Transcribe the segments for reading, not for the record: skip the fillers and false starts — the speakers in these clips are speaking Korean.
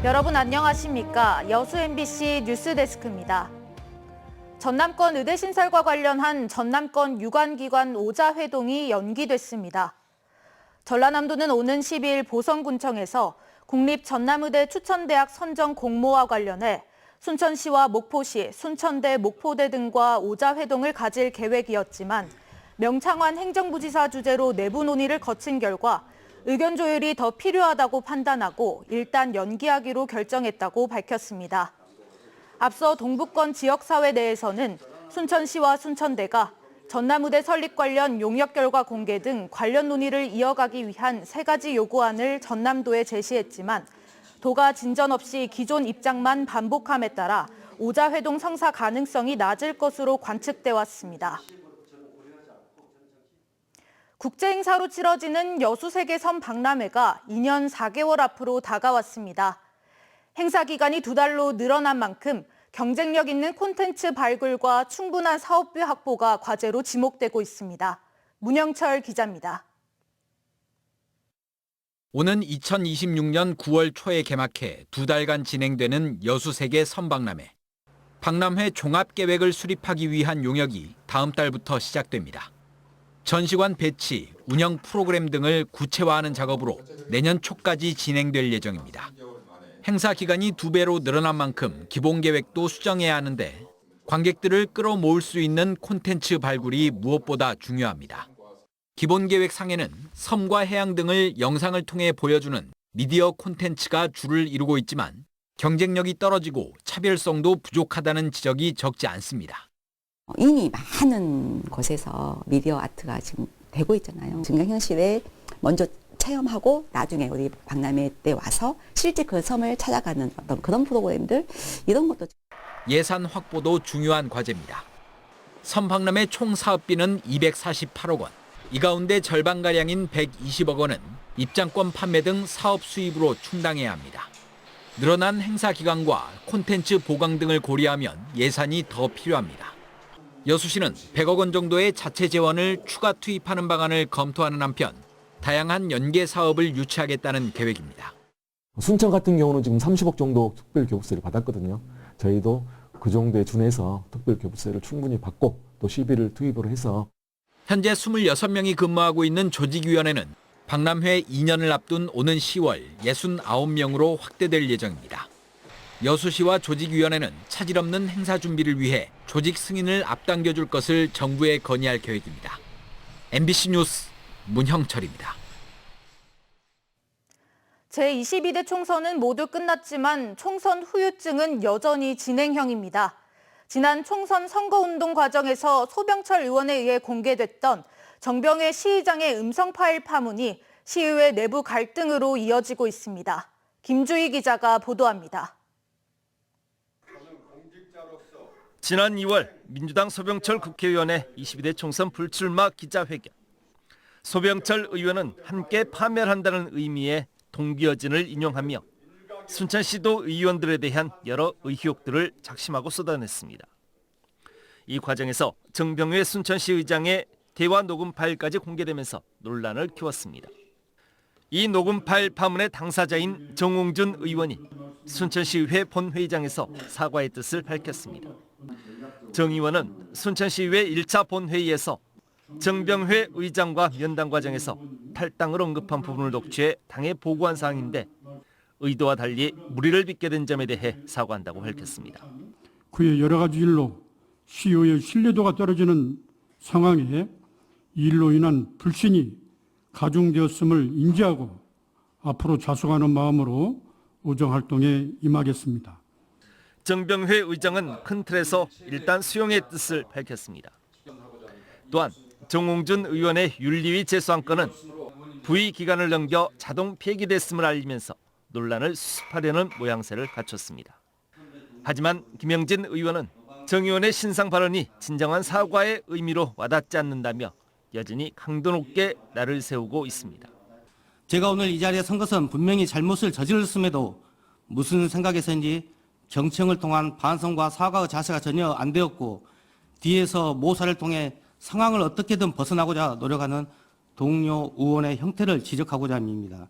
여러분 안녕하십니까? 여수 MBC 뉴스데스크입니다. 전남권 의대 신설과 관련한 전남권 유관기관 5자 회동이 연기됐습니다. 전라남도는 오는 10일 보성군청에서 국립전남의대 추천대학 선정 공모와 관련해 순천시와 목포시, 순천대, 목포대 등과 5자 회동을 가질 계획이었지만 명창환 행정부지사 주재로 내부 논의를 거친 결과 의견 조율이 더 필요하다고 판단하고 일단 연기하기로 결정했다고 밝혔습니다. 앞서 동부권 지역사회 내에서는 순천시와 순천대가 전남의대 설립 관련 용역 결과 공개 등 관련 논의를 이어가기 위한 3가지 요구안을 전남도에 제시했지만 도가 진전 없이 기존 입장만 반복함에 따라 5자 회동 성사 가능성이 낮을 것으로 관측돼 왔습니다. 국제행사로 치러지는 여수세계섬 박람회가 2년 4개월 앞으로 다가왔습니다. 행사 기간이 2달로 늘어난 만큼 경쟁력 있는 콘텐츠 발굴과 충분한 사업비 확보가 과제로 지목되고 있습니다. 문영철 기자입니다. 오는 2026년 9월 초에 개막해 2달간 진행되는 여수세계 섬박람회. 박람회 종합계획을 수립하기 위한 용역이 다음 달부터 시작됩니다. 전시관 배치, 운영 프로그램 등을 구체화하는 작업으로 내년 초까지 진행될 예정입니다. 행사 기간이 2배로 늘어난 만큼 기본 계획도 수정해야 하는데 관객들을 끌어모을 수 있는 콘텐츠 발굴이 무엇보다 중요합니다. 기본 계획 상에는 섬과 해양 등을 영상을 통해 보여주는 미디어 콘텐츠가 주를 이루고 있지만 경쟁력이 떨어지고 차별성도 부족하다는 지적이 적지 않습니다. 이미 많은 곳에서 미디어 아트가 지금 되고 있잖아요. 증강 현실에 먼저 체험하고 나중에 우리 박람회 때 와서 실제 그 섬을 찾아가는 어떤 그런 프로그램들 이런 것도 예산 확보도 중요한 과제입니다. 섬 박람회 총 사업비는 248억 원. 이 가운데 절반가량인 120억 원은 입장권 판매 등 사업 수입으로 충당해야 합니다. 늘어난 행사 기간과 콘텐츠 보강 등을 고려하면 예산이 더 필요합니다. 여수시는 100억 원 정도의 자체 재원을 추가 투입하는 방안을 검토하는 한편 다양한 연계 사업을 유치하겠다는 계획입니다. 순천 같은 경우는 지금 30억 정도 특별교부세를 받았거든요. 저희도 그 정도에 준해서 특별교부세를 충분히 받고 또 시비를 투입을 해서 현재 26명이 근무하고 있는 조직위원회는 박람회 2년을 앞둔 오는 10월 69명으로 확대될 예정입니다. 여수시와 조직위원회는 차질 없는 행사 준비를 위해 조직 승인을 앞당겨줄 것을 정부에 건의할 계획입니다. MBC 뉴스 문형철입니다. 제22대 총선은 모두 끝났지만 총선 후유증은 여전히 진행형입니다. 지난 총선 선거운동 과정에서 소병철 의원에 의해 공개됐던 정병회 시의장의 음성 파일 파문이 시의회 내부 갈등으로 이어지고 있습니다. 김주희 기자가 보도합니다. 지난 2월 민주당 소병철 국회의원의 22대 총선 불출마 기자회견. 소병철 의원은 함께 파멸한다는 의미의 동기어진을 인용하며 순천시도 의원들에 대한 여러 의혹들을 작심하고 쏟아냈습니다. 이 과정에서 정병회 순천시 의장의 대화 녹음 파일까지 공개되면서 논란을 키웠습니다. 이 녹음 파일 파문의 당사자인 정홍준 의원이 순천시의회 본회의장에서 사과의 뜻을 밝혔습니다. 정 의원은 순천시의회 1차 본회의에서 정병회 의장과 면담 과정에서 탈당을 언급한 부분을 녹취해 당에 보고한 사항인데 의도와 달리 무리를 빚게 된 점에 대해 사과한다고 밝혔습니다. 그의 여러 가지 일로 시의회의 신뢰도가 떨어지는 상황에 이 일로 인한 불신이 가중되었음을 인지하고 앞으로 자숙하는 마음으로 의정활동에 임하겠습니다. 정병회 의장은 큰 틀에서 일단 수용의 뜻을 밝혔습니다. 또한 정홍준 의원의 윤리위 제소한 건은 부의 기간을 넘겨 자동 폐기됐음을 알리면서 논란을 수습하려는 모양새를 갖췄습니다. 하지만 김영진 의원은 정 의원의 신상 발언이 진정한 사과의 의미로 와닿지 않는다며 여전히 강도 높게 날을 세우고 있습니다. 제가 오늘 이 자리에 선 것은 분명히 잘못을 저질렀음에도 무슨 생각에서인지 경청을 통한 반성과 사과의 자세가 전혀 안 되었고 뒤에서 모사를 통해 상황을 어떻게든 벗어나고자 노력하는 동료 의원의 형태를 지적하고자 합니다.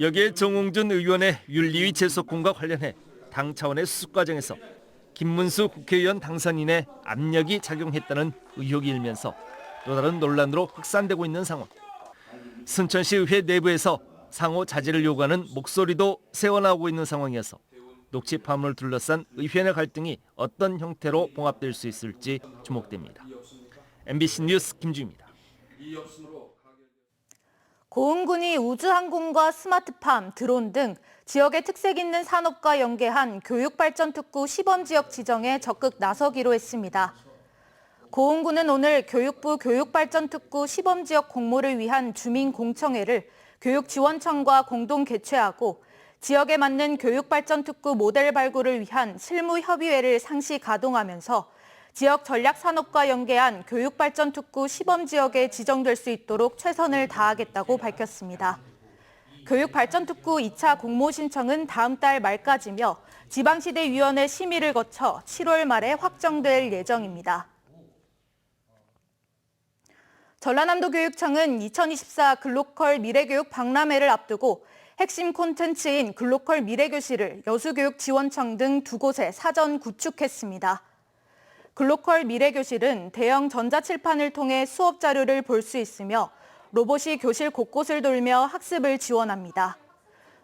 여기에 정홍준 의원의 윤리위 제소권과 관련해 당 차원의 수습 과정에서 김문수 국회의원 당선인의 압력이 작용했다는 의혹이 일면서 또 다른 논란으로 확산되고 있는 상황. 순천시의회 내부에서 상호 자제를 요구하는 목소리도 새어나오고 있는 상황이어서 녹취 파문을 둘러싼 의회 내 갈등이 어떤 형태로 봉합될 수 있을지 주목됩니다. MBC 뉴스 김주입니다. 고흥군이 우주항공과 스마트팜, 드론 등 지역의 특색 있는 산업과 연계한 교육발전특구 시범지역 지정에 적극 나서기로 했습니다. 고흥군은 오늘 교육부 교육발전특구 시범지역 공모를 위한 주민공청회를 교육지원청과 공동 개최하고 지역에 맞는 교육발전특구 모델 발굴을 위한 실무협의회를 상시 가동하면서 지역 전략산업과 연계한 교육발전특구 시범지역에 지정될 수 있도록 최선을 다하겠다고 밝혔습니다. 교육발전특구 2차 공모 신청은 다음 달 말까지며 지방시대위원회 심의를 거쳐 7월 말에 확정될 예정입니다. 전라남도 교육청은 2024 글로컬 미래교육 박람회를 앞두고 핵심 콘텐츠인 글로컬 미래교실을 여수교육지원청 등 두 곳에 사전 구축했습니다. 글로컬 미래교실은 대형 전자칠판을 통해 수업 자료를 볼 수 있으며 로봇이 교실 곳곳을 돌며 학습을 지원합니다.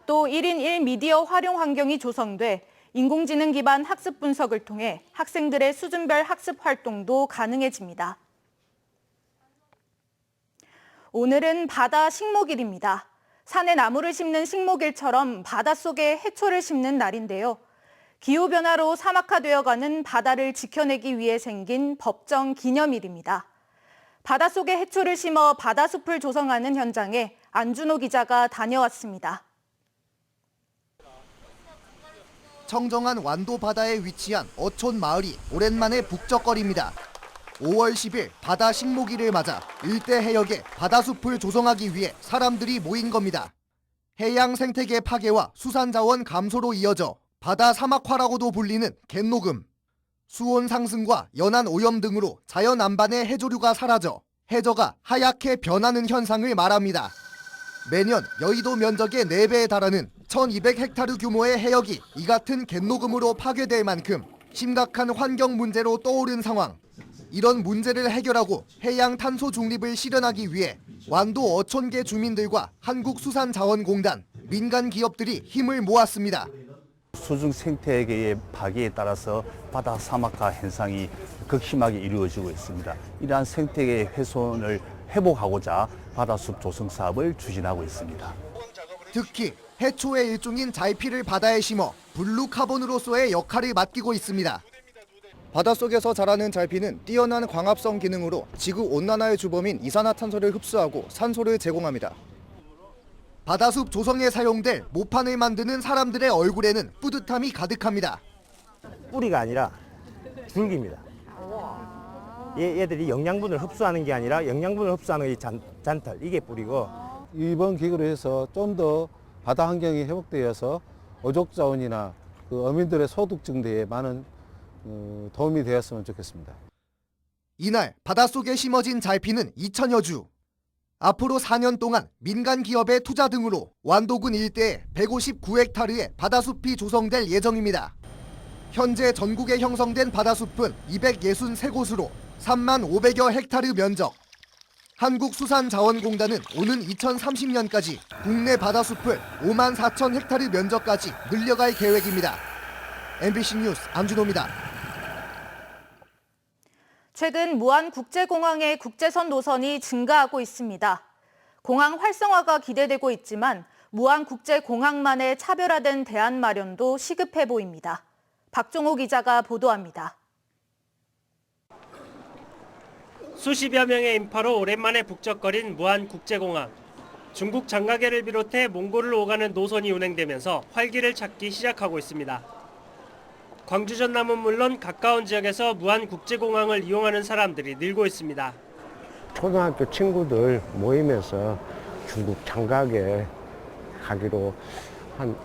또 1인 1미디어 활용 환경이 조성돼 인공지능 기반 학습 분석을 통해 학생들의 수준별 학습 활동도 가능해집니다. 오늘은 바다 식목일입니다. 산에 나무를 심는 식목일처럼 바닷속에 해초를 심는 날인데요. 기후변화로 사막화되어가는 바다를 지켜내기 위해 생긴 법정 기념일입니다. 바닷속에 해초를 심어 바다숲을 조성하는 현장에 안준호 기자가 다녀왔습니다. 청정한 완도 바다에 위치한 어촌 마을이 오랜만에 북적거립니다. 5월 10일 바다 식목일을 맞아 일대 해역에 바다숲을 조성하기 위해 사람들이 모인 겁니다. 해양 생태계 파괴와 수산자원 감소로 이어져 바다 사막화라고도 불리는 갯녹음, 수온 상승과 연안 오염 등으로 자연 안반의 해조류가 사라져 해저가 하얗게 변하는 현상을 말합니다. 매년 여의도 면적의 4배에 달하는 1200헥타르 규모의 해역이 이 같은 갯녹음으로 파괴될 만큼 심각한 환경 문제로 떠오른 상황. 이런 문제를 해결하고 해양 탄소 중립을 실현하기 위해 완도 어촌계 주민들과 한국수산자원공단, 민간 기업들이 힘을 모았습니다. 수중 생태계의 파괴에 따라서 바다 사막화 현상이 극심하게 이루어지고 있습니다. 이러한 생태계 훼손을 회복하고자 바다숲 조성 사업을 추진하고 있습니다. 특히 해초의 일종인 잘피를 바다에 심어 블루카본으로서의 역할을 맡기고 있습니다. 바닷속에서 자라는 잘피는 뛰어난 광합성 기능으로 지구 온난화의 주범인 이산화탄소를 흡수하고 산소를 제공합니다. 바다숲 조성에 사용될 모판을 만드는 사람들의 얼굴에는 뿌듯함이 가득합니다. 뿌리가 아니라 줄기입니다. 얘들이 영양분을 흡수하는 게 아니라 영양분을 흡수하는 게 잔털, 이게 뿌리고. 이번 기구로 해서 좀 더 바다 환경이 회복되어서 어족 자원이나 그 어민들의 소득 증대에 많은 도움이 되었으면 좋겠습니다. 이날 바닷속에 심어진 잘피는 2천여 주. 앞으로 4년 동안 민간 기업의 투자 등으로 완도군 일대에 159헥타르의 바다숲이 조성될 예정입니다. 현재 전국에 형성된 바다숲은 263곳으로 3만 500여 헥타르 면적. 한국수산자원공단은 오는 2030년까지 국내 바다숲을 5만 4천 헥타르 면적까지 늘려갈 계획입니다. MBC 뉴스 안준호입니다. 최근 무안국제공항의 국제선 노선이 증가하고 있습니다. 공항 활성화가 기대되고 있지만 무안국제공항만의 차별화된 대안 마련도 시급해 보입니다. 박종호 기자가 보도합니다. 수십여 명의 인파로 오랜만에 북적거린 무안국제공항. 중국 장가계를 비롯해 몽골을 오가는 노선이 운행되면서 활기를 찾기 시작하고 있습니다. 광주 전남은 물론 가까운 지역에서 무안국제공항을 이용하는 사람들이 늘고 있습니다. 초등학교 친구들 모이면서 중국 장가게 가기로 한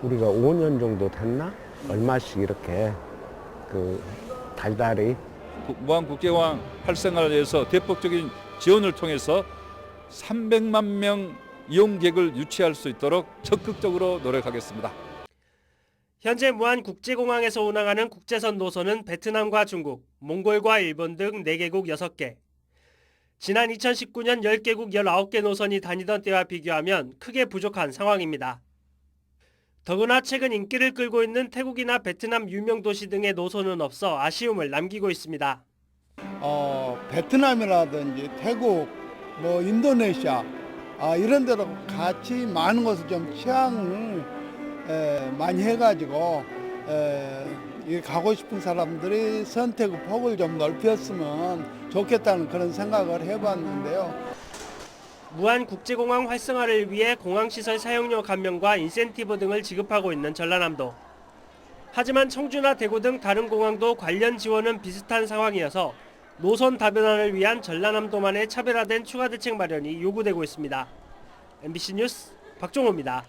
우리가 5년 정도 됐나? 얼마씩 이렇게 달달이 무안국제공항 활성화를 위해서 대폭적인 지원을 통해서 300만 명 이용객을 유치할 수 있도록 적극적으로 노력하겠습니다. 현재 무안국제공항에서 운항하는 국제선 노선은 베트남과 중국, 몽골과 일본 등 4개국 6개. 지난 2019년 10개국 19개 노선이 다니던 때와 비교하면 크게 부족한 상황입니다. 더구나 최근 인기를 끌고 있는 태국이나 베트남 유명 도시 등의 노선은 없어 아쉬움을 남기고 있습니다. 베트남이라든지 태국, 인도네시아 이런 데로 같이 많은 것을 좀 취향을 많이 해가지고 가고 싶은 사람들이 선택의 폭을 좀 넓혔으면 좋겠다는 그런 생각을 해봤는데요. 무안국제공항 활성화를 위해 공항시설 사용료 감면과 인센티브 등을 지급하고 있는 전라남도. 하지만 청주나 대구 등 다른 공항도 관련 지원은 비슷한 상황이어서 노선 다변화를 위한 전라남도만의 차별화된 추가 대책 마련이 요구되고 있습니다. MBC 뉴스 박종호입니다.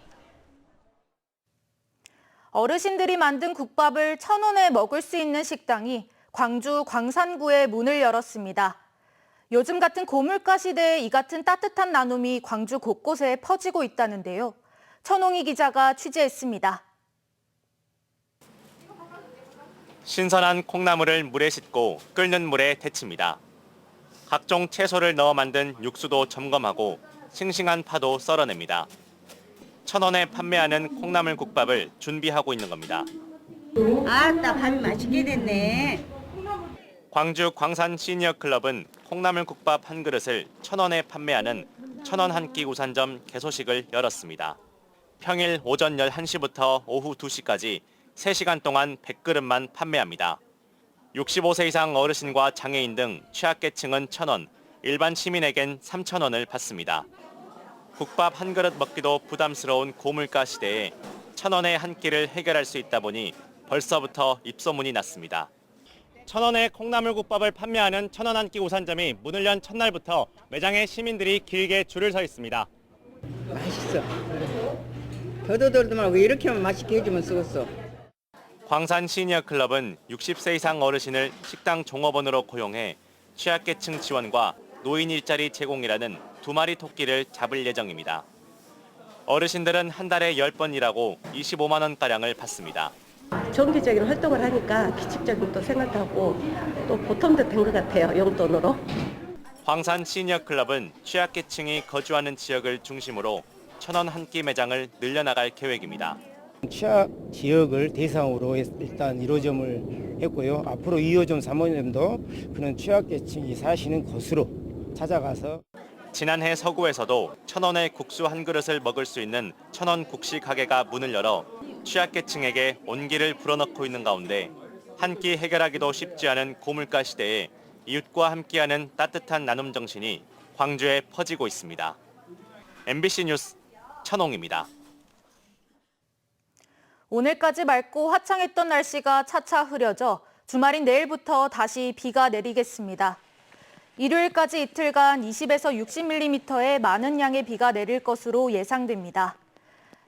어르신들이 만든 국밥을 1,000원에 먹을 수 있는 식당이 광주 광산구에 문을 열었습니다. 요즘 같은 고물가 시대에 이 같은 따뜻한 나눔이 광주 곳곳에 퍼지고 있다는데요. 천홍희 기자가 취재했습니다. 신선한 콩나물을 물에 씻고 끓는 물에 데칩니다. 각종 채소를 넣어 만든 육수도 점검하고 싱싱한 파도 썰어냅니다. 1,000원에 판매하는 콩나물 국밥을 준비하고 있는 겁니다. 아따, 밥이 맛있게 됐네. 광주 광산 시니어 클럽은 콩나물 국밥 한 그릇을 1,000원에 판매하는 1,000원 한 끼 우산점 개소식을 열었습니다. 평일 오전 11시부터 오후 2시까지 3시간 동안 100그릇만 판매합니다. 65세 이상 어르신과 장애인 등 취약계층은 1,000원, 일반 시민에겐 3,000원을 받습니다. 국밥 한 그릇 먹기도 부담스러운 고물가 시대에 1,000원에 한 끼를 해결할 수 있다 보니 벌써부터 입소문이 났습니다. 1,000원에 콩나물 국밥을 판매하는 1,000원 한 끼 우산점이 문을 연 첫날부터 매장에 시민들이 길게 줄을 서 있습니다. 맛있어. 더더더도 말고 이렇게만 맛있게 해주면 쓰겠어. 광산 시니어 클럽은 60세 이상 어르신을 식당 종업원으로 고용해 취약계층 지원과 노인 일자리 제공이라는 2마리 토끼를 잡을 예정입니다. 어르신들은 한 달에 10번 일하고 25만 원가량을 받습니다. 정기적인 활동을 하니까 기칙적인 또 생각하고 또 보탬도 된 것 같아요, 용돈으로. 광산 시니어 클럽은 취약계층이 거주하는 지역을 중심으로 1,000원 한 끼 매장을 늘려나갈 계획입니다. 취약 지역을 대상으로 일단 1호점을 했고요. 앞으로 2호점, 3호점도 그런 취약계층이 사시는 곳으로 찾아가서 지난해 서구에서도 1,000원에 국수 한 그릇을 먹을 수 있는 1,000원 국시 가게가 문을 열어 취약계층에게 온기를 불어넣고 있는 가운데 한 끼 해결하기도 쉽지 않은 고물가 시대에 이웃과 함께하는 따뜻한 나눔 정신이 광주에 퍼지고 있습니다. MBC 뉴스 천홍입니다. 오늘까지 맑고 화창했던 날씨가 차차 흐려져 주말인 내일부터 다시 비가 내리겠습니다. 일요일까지 이틀간 20에서 60mm의 많은 양의 비가 내릴 것으로 예상됩니다.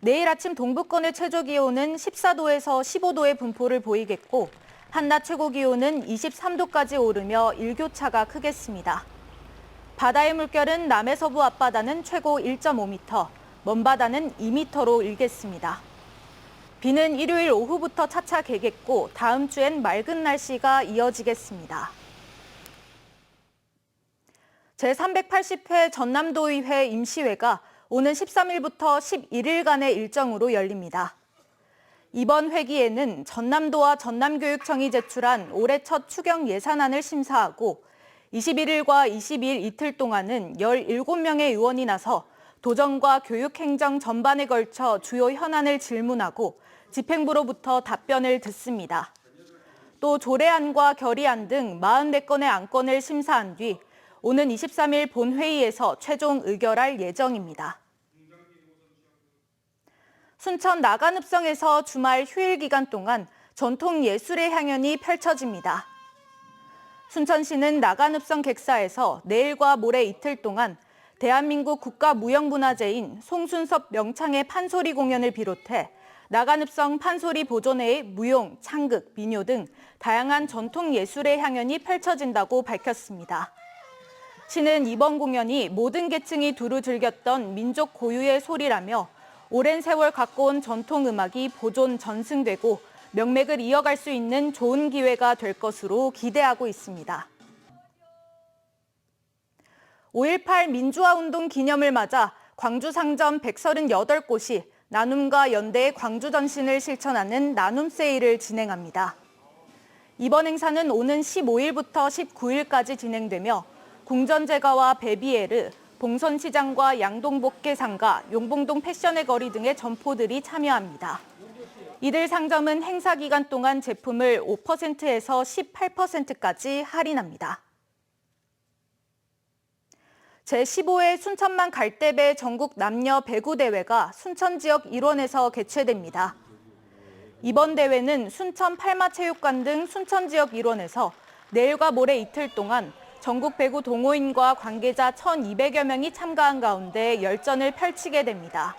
내일 아침 동부권의 최저기온은 14도에서 15도의 분포를 보이겠고 한낮 최고기온은 23도까지 오르며 일교차가 크겠습니다. 바다의 물결은 남해서부 앞바다는 최고 1.5m, 먼바다는 2m로 일겠습니다. 비는 일요일 오후부터 차차 개겠고 다음 주엔 맑은 날씨가 이어지겠습니다. 제380회 전남도의회 임시회가 오는 13일부터 11일간의 일정으로 열립니다. 이번 회기에는 전남도와 전남교육청이 제출한 올해 첫 추경 예산안을 심사하고 21일과 22일 이틀 동안은 17명의 의원이 나서 도정과 교육행정 전반에 걸쳐 주요 현안을 질문하고 집행부로부터 답변을 듣습니다. 또 조례안과 결의안 등 44건의 안건을 심사한 뒤 오는 23일 본회의에서 최종 의결할 예정입니다. 순천 나간읍성에서 주말 휴일 기간 동안 전통 예술의 향연이 펼쳐집니다. 순천시는 나간읍성 객사에서 내일과 모레 이틀 동안 대한민국 국가무형문화재인 송순섭 명창의 판소리 공연을 비롯해 나간읍성 판소리 보존회의 무용, 창극, 민요 등 다양한 전통 예술의 향연이 펼쳐진다고 밝혔습니다. 시는 이번 공연이 모든 계층이 두루 즐겼던 민족 고유의 소리라며 오랜 세월 갖고 온 전통 음악이 보존 전승되고 명맥을 이어갈 수 있는 좋은 기회가 될 것으로 기대하고 있습니다. 5.18 민주화운동 기념을 맞아 광주 상점 138곳이 나눔과 연대의 광주 전신을 실천하는 나눔 세일을 진행합니다. 이번 행사는 오는 15일부터 19일까지 진행되며 궁전제과와 베비에르, 봉선시장과 양동복개상가, 용봉동 패션의 거리 등의 점포들이 참여합니다. 이들 상점은 행사 기간 동안 제품을 5%에서 18%까지 할인합니다. 제15회 순천만 갈대배 전국 남녀 배구 대회가 순천 지역 일원에서 개최됩니다. 이번 대회는 순천 팔마체육관 등 순천 지역 일원에서 내일과 모레 이틀 동안 전국 배구 동호인과 관계자 1,200여 명이 참가한 가운데 열전을 펼치게 됩니다.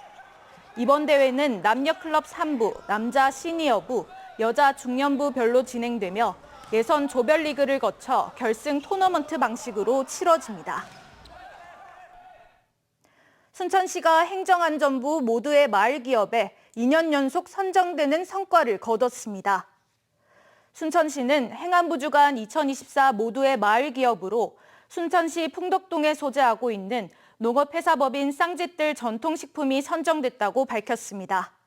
이번 대회는 남녀 클럽 3부, 남자 시니어부, 여자 중년부별로 진행되며 예선 조별리그를 거쳐 결승 토너먼트 방식으로 치러집니다. 순천시가 행정안전부 모두의 마을 기업에 2년 연속 선정되는 성과를 거뒀습니다. 순천시는 행안부 주관 2024 모두의 마을 기업으로 순천시 풍덕동에 소재하고 있는 농업회사법인 쌍짓들 전통식품이 선정됐다고 밝혔습니다.